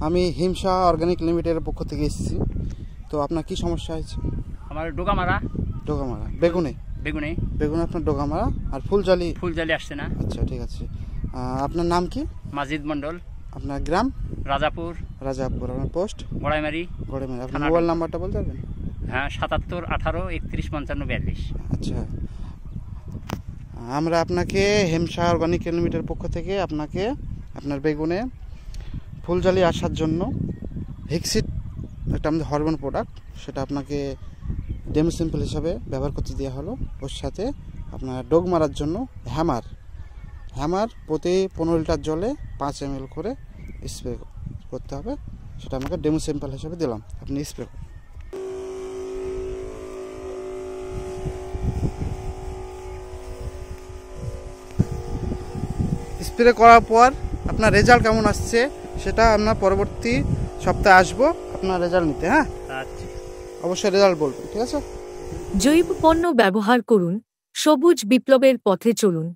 আমি হিমসা অর্গানিক লিমিটেডের পক্ষ থেকে এসেছি। তো আপনার কি সমস্যা হয়েছে? আমার ডোকামারা বেগুনে আপনার ডোকামারা আর ফুলজালি আসছে না। আচ্ছা, ঠিক আছে। আপনার নাম কি? মাজিদ মন্ডল। আপনার গ্রাম? রাজাপুর। আপনার পোস্ট? গড়াইমারি। আপনার মোবাইল নাম্বারটা বলতে পারবেন? হ্যাঁ, 77 18 31 55 42। আচ্ছা, আমরা আপনাকে হিমসা অর্গানিক লিমিটেডের পক্ষ থেকে আপনার বেগুনে ফুলজালি আসার জন্য হিক্সিট একটা আমাদের হরমোন প্রোডাক্ট, সেটা আপনাকে ডেমো স্যাম্পল হিসাবে ব্যবহার করতে দেওয়া হলো। ওর সাথে আপনার ডোগ মারার জন্য হ্যামার প্রতি 15 লিটার জলে 5 ml করে স্প্রে করতে হবে। সেটা আমাকে ডেমো স্যাম্পল হিসাবে দিলাম, আপনি স্প্রে করুন। স্প্রে করার পর আপনার রেজাল্ট কেমন আসছে সেটা আপনার পরবর্তী সপ্তাহে আসবো আপনার রেজাল্ট নিতে। হ্যাঁ, আচ্ছা, অবশ্যই রেজাল্ট বলবেন, ঠিক আছে? জৈব পণ্য ব্যবহার করুন, সবুজ বিপ্লবের পথে চলুন।